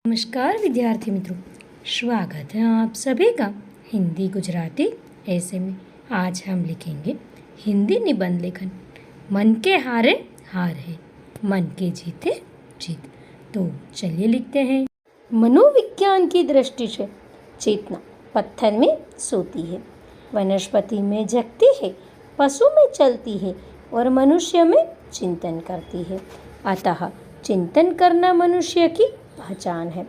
नमस्कार विद्यार्थी मित्रों, स्वागत है आप सभी का हिंदी गुजराती ऐसे में। आज हम लिखेंगे हिंदी निबंध लेखन। मन के हारे हार है, मन के जीते जीत। तो चलिए लिखते हैं। मनोविज्ञान की दृष्टि से चेतना पत्थर में सोती है, वनस्पति में जगती है, पशु में चलती है और मनुष्य में चिंतन करती है। अतः चिंतन करना मनुष्य की पहचान है।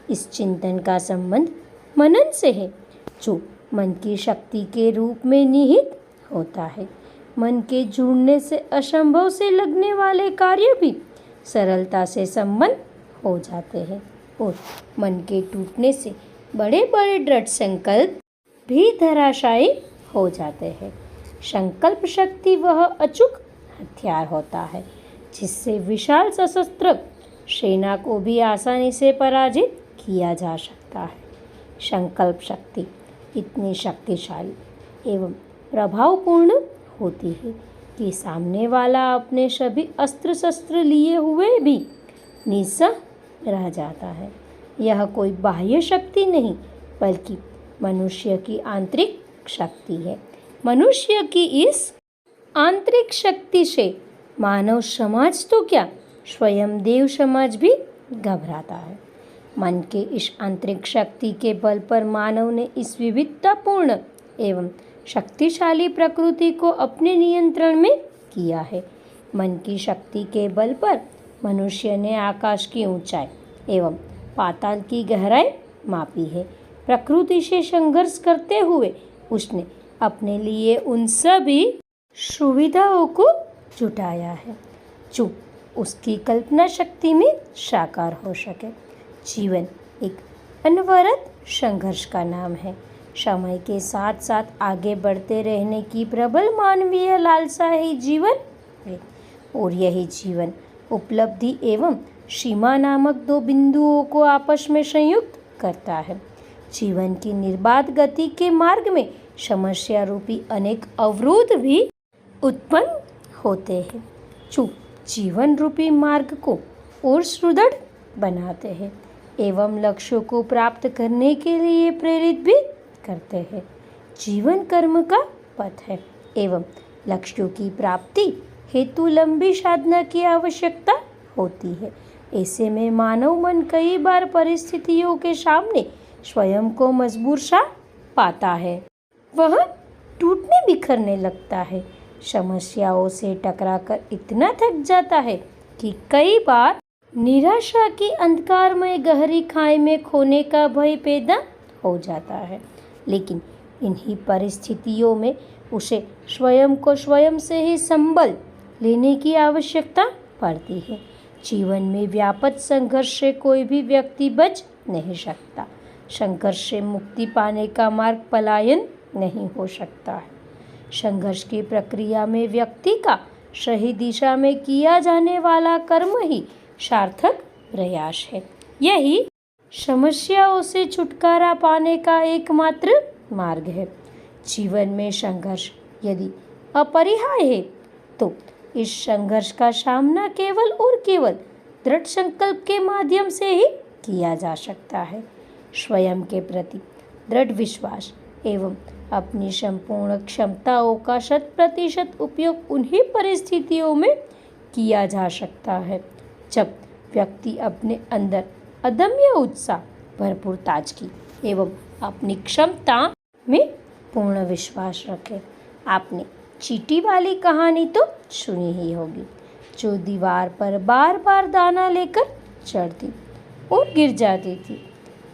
इस चिंतन का संबंध मनन से है, जो मन की शक्ति के रूप में निहित होता है। मन के जुड़ने से असंभव से लगने वाले कार्य भी सरलता से संपन्न हो जाते हैं और मन के टूटने से बड़े बड़े दृढ़ संकल्प भी धराशायी हो जाते हैं। संकल्प शक्ति वह अचूक हथियार होता है जिससे विशाल सशस्त्र सेना को भी आसानी से पराजित किया जा सकता है। संकल्प शक्ति इतनी शक्तिशाली एवं प्रभावपूर्ण होती है कि सामने वाला अपने सभी अस्त्र शस्त्र लिए हुए भी निस्सह रह जाता है। यह कोई बाह्य शक्ति नहीं, बल्कि मनुष्य की आंतरिक शक्ति है। मनुष्य की इस आंतरिक शक्ति से मानव समाज तो क्या, स्वयं देव समाज भी घबराता है। मन के इस आंतरिक शक्ति के बल पर मानव ने इस विविधतापूर्ण एवं शक्तिशाली प्रकृति को अपने नियंत्रण में किया है। मन की शक्ति के बल पर मनुष्य ने आकाश की ऊंचाई एवं पाताल की गहराई मापी है। प्रकृति से संघर्ष करते हुए उसने अपने लिए उन सभी सुविधाओं को जुटाया है जो उसकी कल्पना शक्ति में साकार हो सके। जीवन एक अनवरत संघर्ष का नाम है। समय के साथ साथ आगे बढ़ते रहने की प्रबल मानवीय लालसा ही जीवन है और यही जीवन उपलब्धि एवं सीमा नामक दो बिंदुओं को आपस में संयुक्त करता है। जीवन की निर्बाध गति के मार्ग में समस्या रूपी अनेक अवरोध भी उत्पन्न होते हैं जो जीवन रूपी मार्ग को और सुदृढ़ बनाते हैं एवं लक्ष्यों को प्राप्त करने के लिए प्रेरित भी करते हैं। जीवन कर्म का पथ है एवं लक्ष्यों की प्राप्ति हेतु लंबी साधना की आवश्यकता होती है। ऐसे में मानव मन कई बार परिस्थितियों के सामने स्वयं को मजबूर सा पाता है। वह टूटने बिखरने लगता है, समस्याओं से टकराकर इतना थक जाता है कि कई बार निराशा की अंधकारमय गहरी खाई में खोने का भय पैदा हो जाता है। लेकिन इन्हीं परिस्थितियों में उसे स्वयं को स्वयं से ही संभल लेने की आवश्यकता पड़ती है। जीवन में व्यापक संघर्ष से कोई भी व्यक्ति बच नहीं सकता। संघर्ष से मुक्ति पाने का मार्ग पलायन नहीं हो सकता है। संघर्ष की प्रक्रिया में व्यक्ति का सही दिशा में किया जाने वाला कर्म ही सार्थक प्रयास है। यही समस्याओं से छुटकारा पाने का एकमात्र मार्ग है। जीवन में संघर्ष यदि अपरिहार्य है तो इस संघर्ष का सामना केवल और केवल दृढ़ संकल्प के माध्यम से ही किया जा सकता है। स्वयं के प्रति दृढ़ विश्वास एवं अपनी संपूर्ण क्षमताओं का 100% उपयोग उन्हीं परिस्थितियों में किया जा सकता है जब व्यक्ति अपने अंदर अदम्य उत्साह, भरपूर ताजगी एवं अपनी क्षमता में पूर्ण विश्वास रखे। आपने चींटी वाली कहानी तो सुनी ही होगी, जो दीवार पर बार बार दाना लेकर चढ़ती और गिर जाती थी।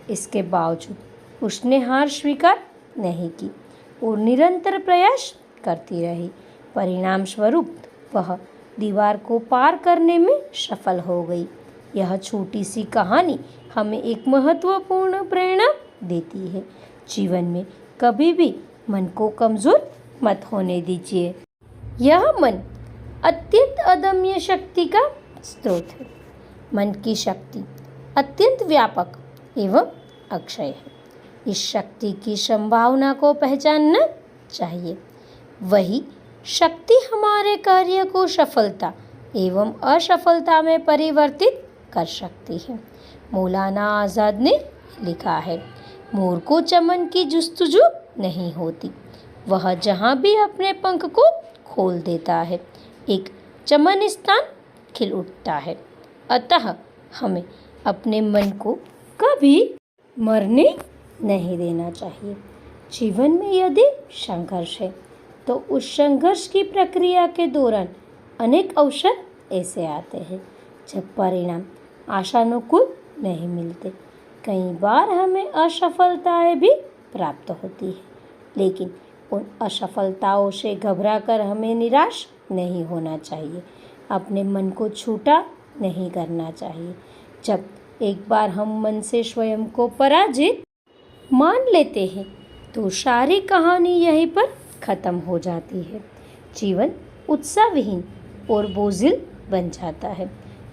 इसके बावजूद उसने हार स्वीकार नहीं की और निरंतर प्रयास करती रही। परिणाम स्वरूप वह दीवार को पार करने में सफल हो गई। यह छोटी सी कहानी हमें एक महत्वपूर्ण प्रेरणा देती है। जीवन में कभी भी मन को कमजोर मत होने दीजिए। यह मन अत्यंत अदम्य शक्ति का स्रोत है। मन की शक्ति अत्यंत व्यापक एवं अक्षय है। इस शक्ति की संभावना को पहचानना चाहिए। वही शक्ति हमारे कार्य को सफलता एवं असफलता में परिवर्तित कर सकती है। मौलाना आज़ाद ने लिखा है, मोर को चमन की जुस्तजू नहीं होती, वह जहाँ भी अपने पंख को खोल देता है एक चमनिस्तान खिल उठता है। अतः हमें अपने मन को कभी मरने नहीं देना चाहिए। जीवन में यदि संघर्ष है तो उस संघर्ष की प्रक्रिया के दौरान अनेक अवसर ऐसे आते हैं जब परिणाम आशानुकूल नहीं मिलते। कई बार हमें असफलताएं भी प्राप्त होती है, लेकिन उन असफलताओं से घबराकर हमें निराश नहीं होना चाहिए, अपने मन को छोटा नहीं करना चाहिए। जब एक बार हम मन से स्वयं को पराजित मान लेते हैं तो सारी कहानी यहीं पर खत्म हो जाती है। जीवन उत्साहविहीन और बोझिल बन जाता है।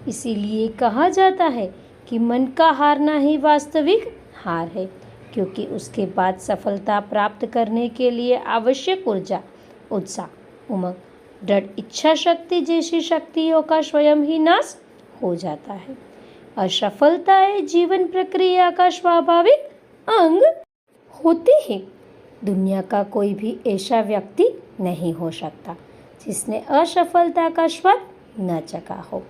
इसीलिए कहा जाता है कि मन का हारना ही वास्तविक हार है, क्योंकि उसके बाद सफलता प्राप्त करने के लिए आवश्यक ऊर्जा, उत्साह, उमंग, दृढ़ इच्छा शक्ति जैसी शक्तियों का स्वयं ही नाश हो जाता है। असफलताएं जीवन प्रक्रिया का स्वाभाविक अंग होती है। दुनिया का कोई भी ऐसा व्यक्ति नहीं हो सकता जिसने असफलता का स्वाद न चखा हो,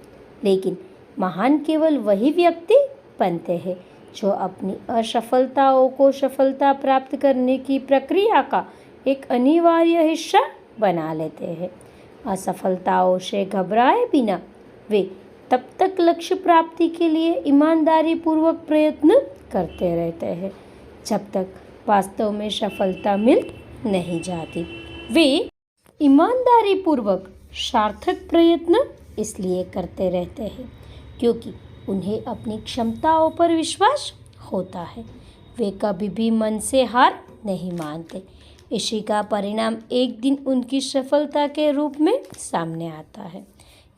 लेकिन महान केवल वही व्यक्ति बनते हैं जो अपनी असफलताओं को सफलता प्राप्त करने की प्रक्रिया का एक अनिवार्य हिस्सा बना लेते हैं। असफलताओं से घबराए बिना वे तब तक लक्ष्य प्राप्ति के लिए ईमानदारी पूर्वक प्रयत्न करते रहते हैं जब तक वास्तव में सफलता मिल नहीं जाती। वे ईमानदारी पूर्वक सार्थक प्रयत्न इसलिए करते रहते हैं क्योंकि उन्हें अपनी क्षमताओं पर विश्वास होता है। वे कभी भी मन से हार नहीं मानते। इसी का परिणाम एक दिन उनकी सफलता के रूप में सामने आता है।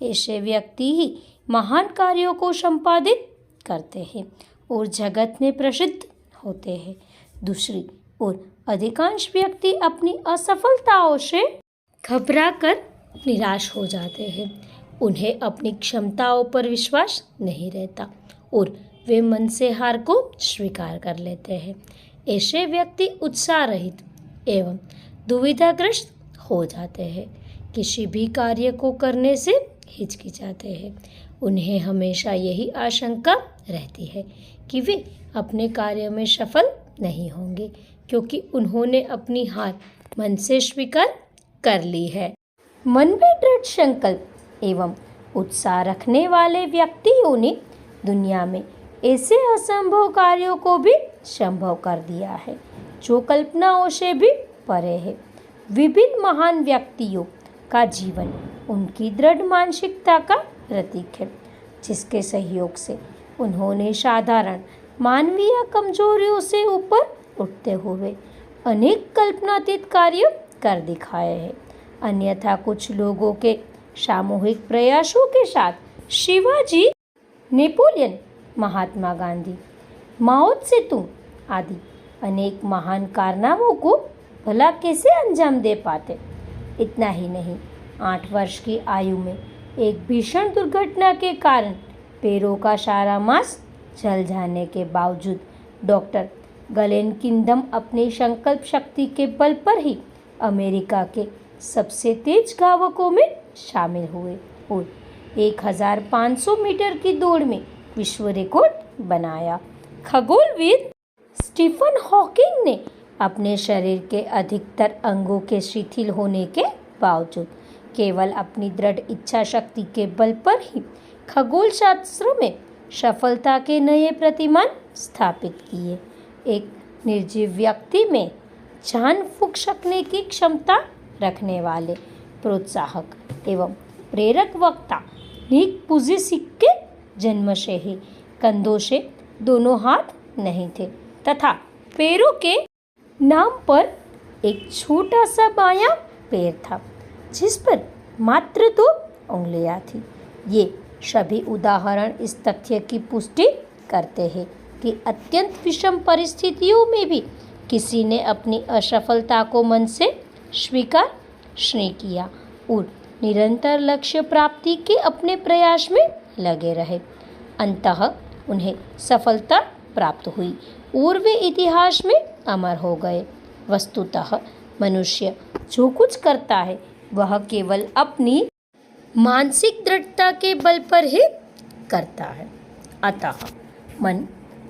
ऐसे व्यक्ति ही महान कार्यों को संपादित करते हैं और जगत में प्रसिद्ध होते हैं। दूसरी ओर अधिकांश व्यक्ति अपनी असफलताओं से घबराकर निराश हो जाते हैं। उन्हें अपनी क्षमताओं पर विश्वास नहीं रहता और वे मन से हार को स्वीकार कर लेते हैं। ऐसे व्यक्ति उत्साह रहित एवं दुविधाग्रस्त हो जाते हैं, किसी भी कार्य को करने से हिचकिचाते हैं। उन्हें हमेशा यही आशंका रहती है कि वे अपने कार्य में सफल नहीं होंगे क्योंकि उन्होंने अपनी हार मन से स्वीकार कर ली है। मन में दृढ़ संकल्प एवं उत्साह रखने वाले व्यक्तियों ने दुनिया में ऐसे असंभव कार्यों को भी संभव कर दिया है जो कल्पनाओं से भी परे है। विभिन्न महान व्यक्तियों का जीवन उनकी दृढ़ मानसिकता का प्रतीक है, जिसके सहयोग से उन्होंने साधारण मानवीय कमजोरियों से ऊपर उठते हुए अनेक कल्पनातीत कार्य कर दिखाए हैं। अन्यथा कुछ लोगों के सामूहिक प्रयासों के साथ शिवाजी, नेपोलियन, महात्मा गांधी, माओ त्से-तुंग आदि अनेक महान कारनामों को भला कैसे अंजाम दे पाते। इतना ही नहीं, 8 वर्ष की आयु में एक भीषण दुर्घटना के कारण पैरों का सारा मांस जल जाने के बावजूद डॉक्टर गलेन किंगडम अपनी संकल्प शक्ति के बल पर ही अमेरिका के सबसे तेज धावकों में शामिल हुए और 1500 मीटर की दौड़ में विश्व रिकॉर्ड बनाया। खगोलविद स्टीफन हॉकिंग ने अपने शरीर के अधिकतर अंगों के शिथिल होने के बावजूद केवल अपनी दृढ़ इच्छा शक्ति के बल पर ही खगोल शास्त्र में सफलता के नए प्रतिमान स्थापित किए। एक निर्जीव व्यक्ति में जान फूंक सकने की क्षमता रखने वाले प्रोत्साहक एवं प्रेरक वक्ता निक पुजिसिक के जन्म से ही कंधों से दोनों हाथ नहीं थे तथा पैरों के नाम पर एक छोटा सा बायां पैर था जिस पर मात्र 2 उंगलियां थी। ये सभी उदाहरण इस तथ्य की पुष्टि करते हैं कि अत्यंत विषम परिस्थितियों में भी किसी ने अपनी असफलता को मन से स्वीकार नहीं किया और निरंतर लक्ष्य प्राप्ति के अपने प्रयास में लगे रहे। अंततः उन्हें सफलता प्राप्त हुई और वे इतिहास में अमर हो गए। वस्तुतः मनुष्य जो कुछ करता है वह केवल अपनी मानसिक दृढ़ता के बल पर ही करता है। अतः मन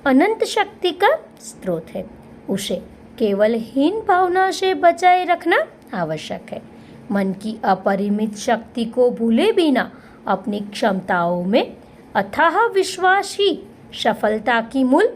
अनंत शक्ति का स्रोत है, उसे केवल हीन भावना से बचाए रखना आवश्यक है। मन की अपरिमित शक्ति को भूले बिना अपनी क्षमताओं में अथाह विश्वास ही सफलता की मूल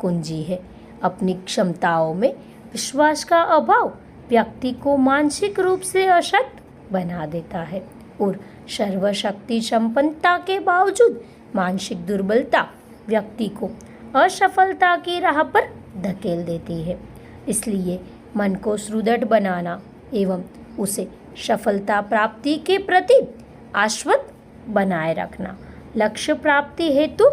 कुंजी है। अपनी क्षमताओं में विश्वास का अभाव व्यक्ति को मानसिक रूप से अशक्त बना देता है और सर्वशक्ति संपन्नता के बावजूद मानसिक दुर्बलता व्यक्ति को असफलता की राह पर धकेल देती है। इसलिए मन को सुदृढ़ बनाना एवं उसे सफलता प्राप्ति के प्रति आश्वस्त बनाए रखना लक्ष्य प्राप्ति हेतु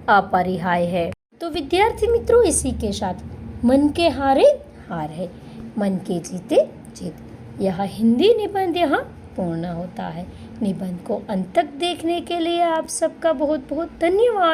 अपरिहार्य है। तो विद्यार्थी मित्रों, इसी के साथ मन के हारे हार है, मन के जीते जीत। यह हिंदी निबंध यहाँ पूर्ण होता है। निबंध को अंत तक देखने के लिए आप सबका बहुत बहुत धन्यवाद।